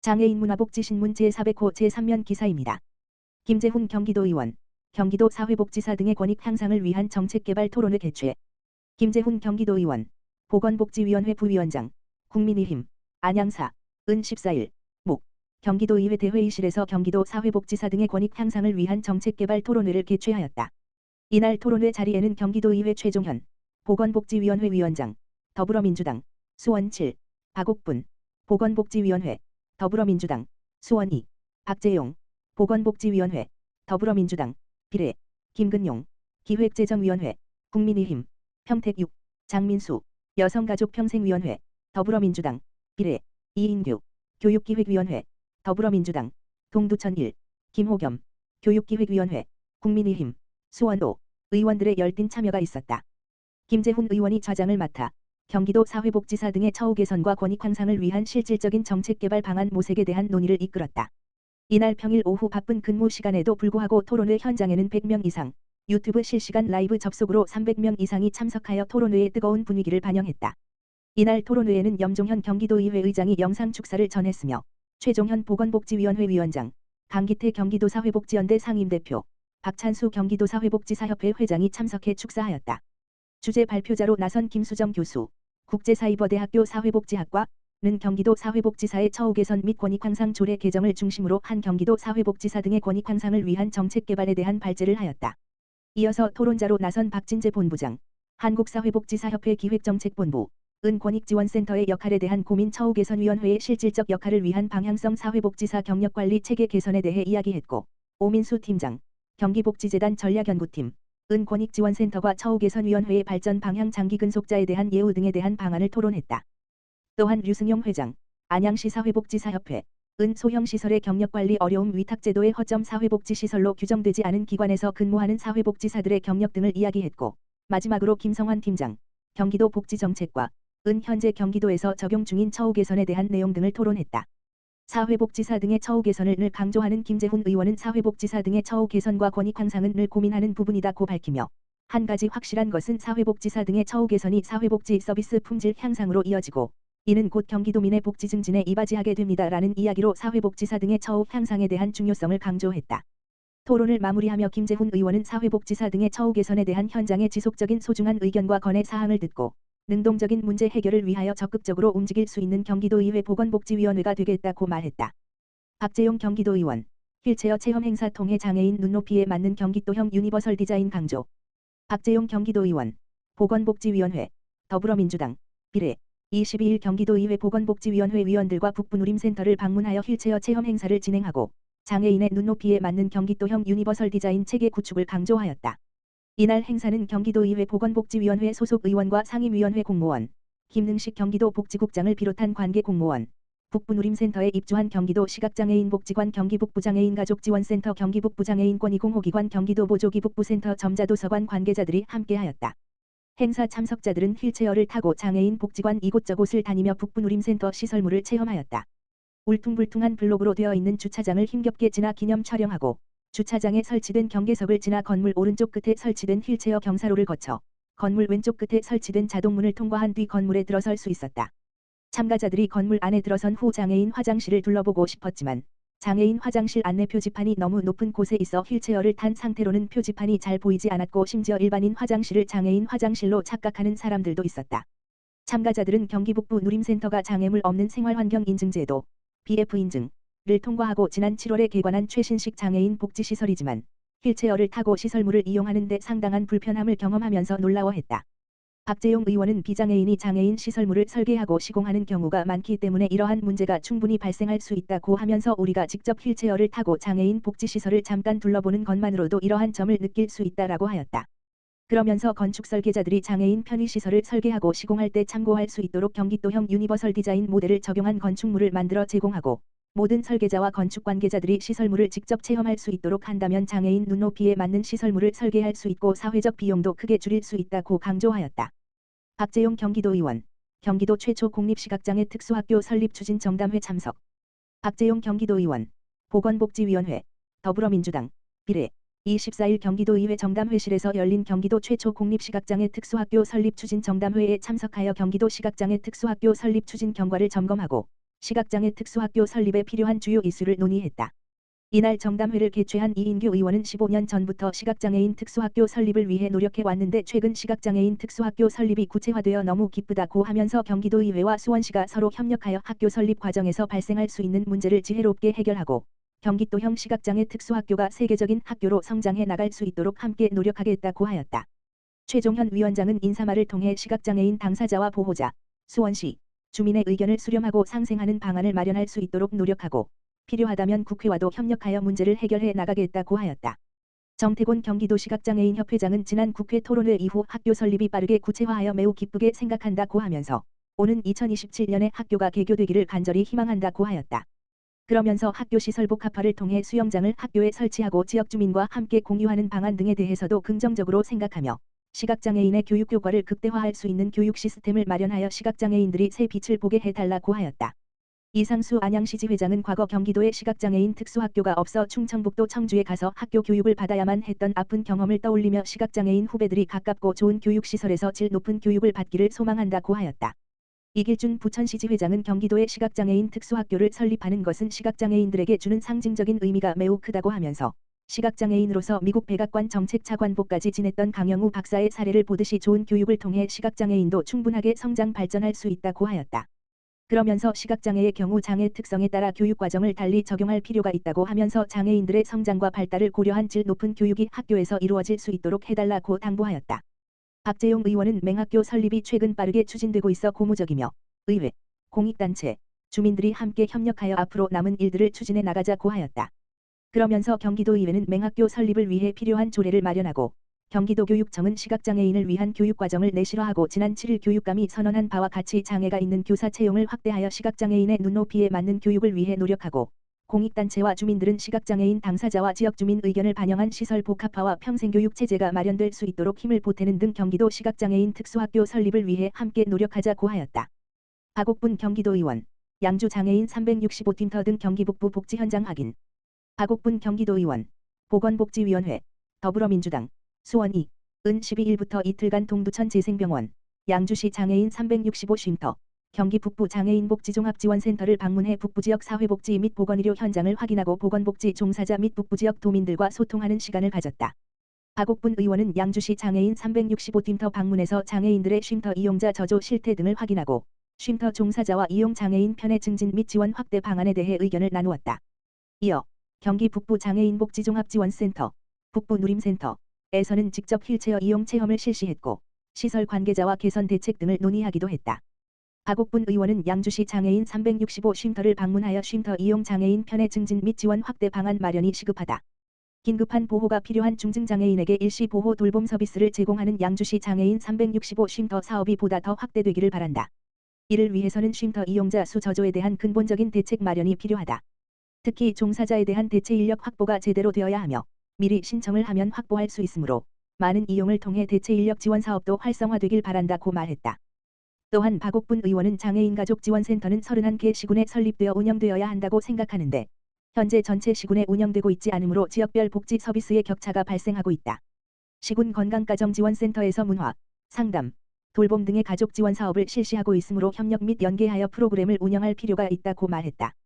장애인 문화복지신문 제400호 제3면 기사입니다. 김재훈 경기도의원, 경기도 사회복지사 등의 권익 향상을 위한 정책개발 토론회 개최. 김재훈 경기도의원, 보건복지위원회 부위원장, 국민의힘, 안양사, 은 14일, 목, 경기도의회 대회의실에서 경기도 사회복지사 등의 권익 향상을 위한 정책개발 토론회를 개최하였다. 이날 토론회 자리에는 경기도의회 최종현, 보건복지위원회 위원장, 더불어민주당, 수원 7, 박옥분, 보건복지위원회, 더불어민주당, 수원 2, 박재용, 보건복지위원회, 더불어민주당, 비례, 김근용, 기획재정위원회, 국민의힘, 평택 6, 장민수, 여성가족평생위원회, 더불어민주당, 비례, 이인규, 교육기획위원회, 더불어민주당, 동두천 1, 김호겸, 교육기획위원회, 국민의힘, 수원 5, 의원들의 열띤 참여가 있었다. 김재훈 의원이 좌장을 맡아 경기도 사회복지사 등의 처우 개선과 권익 향상을 위한 실질적인 정책 개발 방안 모색에 대한 논의를 이끌었다. 이날 평일 오후 바쁜 근무 시간에도 불구하고 토론회 현장에는 100명 이상, 유튜브 실시간 라이브 접속으로 300명 이상이 참석하여 토론회의 뜨거운 분위기를 반영했다. 이날 토론회에는 염종현 경기도의회 의장이 영상 축사를 전했으며 최종현 보건복지위원회 위원장, 강기태 경기도사회복지연대 상임대표, 박찬수 경기도사회복지사협회 회장이 참석해 축사하였다. 주제 발표자로 나선 김수정 교수, 국제사이버대학교 사회복지학과는 경기도 사회복지사의 처우 개선 및 권익 향상 조례 개정을 중심으로 한 경기도 사회복지사 등의 권익 향상을 위한 정책 개발에 대한 발제를 하였다. 이어서 토론자로 나선 박진재 본부장, 한국사회복지사협회 기획정책본부, 은 권익지원센터의 역할에 대한 고민처우개선위원회의 실질적 역할을 위한 방향성 사회복지사 경력관리 체계 개선에 대해 이야기했고, 오민수 팀장, 경기복지재단 전략연구팀, 은 권익지원센터가 처우개선위원회의 발전 방향 장기 근속자에 대한 예우 등에 대한 방안을 토론했다. 또한 류승용 회장, 안양시 사회복지사협회, 은 소형시설의 경력관리 어려움 위탁제도의 허점 사회복지시설로 규정되지 않은 기관에서 근무하는 사회복지사들의 경력 등을 이야기했고, 마지막으로 김성환 팀장, 경기도 복지정책과, 은 현재 경기도에서 적용 중인 처우 개선에 대한 내용 등을 토론했다. 사회복지사 등의 처우 개선을 늘 강조하는 김재훈 의원은 사회복지사 등의 처우 개선과 권익 향상은 늘 고민하는 부분이다고 밝히며, 한 가지 확실한 것은 사회복지사 등의 처우 개선이 사회복지 서비스 품질 향상으로 이어지고, 이는 곧 경기도민의 복지 증진에 이바지하게 됩니다라는 이야기로 사회복지사 등의 처우 향상에 대한 중요성을 강조했다. 토론을 마무리하며 김재훈 의원은 사회복지사 등의 처우 개선에 대한 현장의 지속적인 소중한 의견과 건의 사항을 듣고, 능동적인 문제 해결을 위하여 적극적으로 움직일 수 있는 경기도의회 보건복지위원회가 되겠다고 말했다. 박재용 경기도의원, 휠체어 체험 행사 통해 장애인 눈높이에 맞는 경기도형 유니버설 디자인 강조. 박재용 경기도의원, 보건복지위원회, 더불어민주당, 비례, 22일 경기도의회 보건복지위원회 위원들과 북부누림센터를 방문하여 휠체어 체험 행사를 진행하고 장애인의 눈높이에 맞는 경기도형 유니버설 디자인 체계 구축을 강조하였다. 이날 행사는 경기도의회 보건복지위원회 소속 의원과 상임위원회 공무원, 김능식 경기도 복지국장을 비롯한 관계 공무원, 북부누림센터에 입주한 경기도 시각장애인 복지관 경기북부장애인가족지원센터 경기북부장애인권익공호기관 경기도 보조기북부센터 점자도서관 관계자들이 함께하였다. 행사 참석자들은 휠체어를 타고 장애인 복지관 이곳저곳을 다니며 북부누림센터 시설물을 체험하였다. 울퉁불퉁한 블록으로 되어 있는 주차장을 힘겹게 지나 기념 촬영하고, 주차장에 설치된 경계석을 지나 건물 오른쪽 끝에 설치된 휠체어 경사로를 거쳐 건물 왼쪽 끝에 설치된 자동문을 통과한 뒤 건물에 들어설 수 있었다. 참가자들이 건물 안에 들어선 후 장애인 화장실을 둘러보고 싶었지만 장애인 화장실 안내 표지판이 너무 높은 곳에 있어 휠체어를 탄 상태로는 표지판이 잘 보이지 않았고 심지어 일반인 화장실을 장애인 화장실로 착각하는 사람들도 있었다. 참가자들은 경기북부 누림센터가 장애물 없는 생활환경 인증제도 BF 인증 를 통과하고 지난 7월에 개관한 최신식 장애인 복지시설이지만 휠체어를 타고 시설물을 이용하는 데 상당한 불편함을 경험하면서 놀라워했다. 박재용 의원은 비장애인이 장애인 시설물을 설계하고 시공하는 경우가 많기 때문에 이러한 문제가 충분히 발생할 수 있다고 하면서 우리가 직접 휠체어를 타고 장애인 복지시설을 잠깐 둘러보는 것만으로도 이러한 점을 느낄 수 있다라고 하였다. 그러면서 건축 설계자들이 장애인 편의시설을 설계하고 시공할 때 참고할 수 있도록 경기도형 유니버설 디자인 모델을 적용한 건축물을 만들어 제공하고, 모든 설계자와 건축 관계자들이 시설물을 직접 체험할 수 있도록 한다면 장애인 눈높이에 맞는 시설물을 설계할 수 있고 사회적 비용도 크게 줄일 수 있다고 강조하였다. 박재용 경기도의원, 경기도 최초 공립시각장애 특수학교 설립 추진 정담회 참석. 박재용 경기도의원, 보건복지위원회, 더불어민주당, 비례, 24일 경기도의회 정담회실에서 열린 경기도 최초 공립시각장애 특수학교 설립 추진 정담회에 참석하여 경기도 시각장애 특수학교 설립 추진 경과를 점검하고 시각장애 특수학교 설립에 필요한 주요 이슈를 논의했다. 이날 정담회를 개최한 이인규 의원은 15년 전부터 시각장애인 특수학교 설립을 위해 노력해 왔는데 최근 시각장애인 특수학교 설립이 구체화되어 너무 기쁘다고 하면서 경기도의회와 수원시가 서로 협력하여 학교 설립 과정에서 발생할 수 있는 문제를 지혜롭게 해결하고 경기도형 시각장애 특수학교가 세계적인 학교로 성장해 나갈 수 있도록 함께 노력하겠다고 하였다. 최종현 위원장은 인사말을 통해 시각장애인 당사자와 보호자, 수원시, 주민의 의견을 수렴하고 상생하는 방안을 마련할 수 있도록 노력하고 필요하다면 국회와도 협력하여 문제를 해결해 나가겠다고 하였다. 정태곤 경기도 시각장애인협회장은 지난 국회 토론회 이후 학교 설립이 빠르게 구체화하여 매우 기쁘게 생각한다고 하면서 오는 2027년에 학교가 개교되기를 간절히 희망한다고 하였다. 그러면서 학교 시설 복합화를 통해 수영장을 학교에 설치하고 지역 주민과 함께 공유하는 방안 등에 대해서도 긍정적으로 생각하며 시각장애인의 교육 효과를 극대화할 수 있는 교육 시스템을 마련하여 시각장애인들이 새 빛을 보게 해달라고 하였다. 이상수 안양시지 회장은 과거 경기도에 시각장애인 특수학교가 없어 충청북도 청주에 가서 학교 교육을 받아야만 했던 아픈 경험을 떠올리며 시각장애인 후배들이 가깝고 좋은 교육시설에서 질 높은 교육을 받기를 소망한다고 하였다. 이길준 부천시지 회장은 경기도에 시각장애인 특수학교를 설립하는 것은 시각장애인들에게 주는 상징적인 의미가 매우 크다고 하면서 시각장애인으로서 미국 백악관 정책차관보까지 지냈던 강영우 박사의 사례를 보듯이 좋은 교육을 통해 시각장애인도 충분하게 성장 발전할 수 있다고 하였다. 그러면서 시각장애의 경우 장애 특성에 따라 교육과정을 달리 적용할 필요가 있다고 하면서 장애인들의 성장과 발달을 고려한 질 높은 교육이 학교에서 이루어질 수 있도록 해달라고 당부하였다. 박재용 의원은 맹학교 설립이 최근 빠르게 추진되고 있어 고무적이며 의회, 공익단체, 주민들이 함께 협력하여 앞으로 남은 일들을 추진해 나가자고 하였다. 그러면서 경기도의회는 맹학교 설립을 위해 필요한 조례를 마련하고 경기도교육청은 시각장애인을 위한 교육과정을 내실화하고 지난 7일 교육감이 선언한 바와 같이 장애가 있는 교사 채용을 확대하여 시각장애인의 눈높이에 맞는 교육을 위해 노력하고 공익단체와 주민들은 시각장애인 당사자와 지역주민 의견을 반영한 시설 복합화와 평생교육 체제가 마련될 수 있도록 힘을 보태는 등 경기도 시각장애인 특수학교 설립을 위해 함께 노력하자고 하였다. 박옥분 경기도의원, 양주 장애인 365팀터 등 경기북부 복지 현장 확인. 박옥분 경기도의원, 보건복지위원회, 더불어민주당, 수원 2, 은 12일부터 이틀간 동두천 재생병원, 양주시 장애인 365쉼터, 경기 북부 장애인 복지종합지원센터를 방문해 북부지역 사회복지 및 보건의료 현장을 확인하고 보건복지 종사자 및 북부지역 도민들과 소통하는 시간을 가졌다. 박옥분 의원은 양주시 장애인 365팀터 방문해서 장애인들의 쉼터 이용자 저조 실태 등을 확인하고 쉼터 종사자와 이용 장애인 편의 증진 및 지원 확대 방안에 대해 의견을 나누었다. 이어 경기 북부 장애인 복지종합지원센터, 북부 누림센터, 에서는 직접 휠체어 이용 체험을 실시했고 시설 관계자와 개선 대책 등을 논의하기도 했다. 박옥분 의원은 양주시 장애인 365쉼터를 방문하여 쉼터 이용 장애인 편의 증진 및 지원 확대 방안 마련이 시급하다. 긴급한 보호가 필요한 중증장애인에게 일시 보호 돌봄 서비스를 제공하는 양주시 장애인 365쉼터 사업이 보다 더 확대되기를 바란다. 이를 위해서는 쉼터 이용자 수 저조에 대한 근본적인 대책 마련이 필요하다. 특히 종사자에 대한 대체 인력 확보가 제대로 되어야 하며 미리 신청을 하면 확보할 수 있으므로 많은 이용을 통해 대체 인력 지원 사업도 활성화되길 바란다고 말했다. 또한 박옥분 의원은 장애인 가족지원센터는 31개 시군에 설립되어 운영되어야 한다고 생각하는데 현재 전체 시군에 운영되고 있지 않으므로 지역별 복지 서비스의 격차가 발생하고 있다. 시군 건강가정지원센터에서 문화, 상담, 돌봄 등의 가족지원 사업을 실시하고 있으므로 협력 및 연계하여 프로그램을 운영할 필요가 있다고 말했다.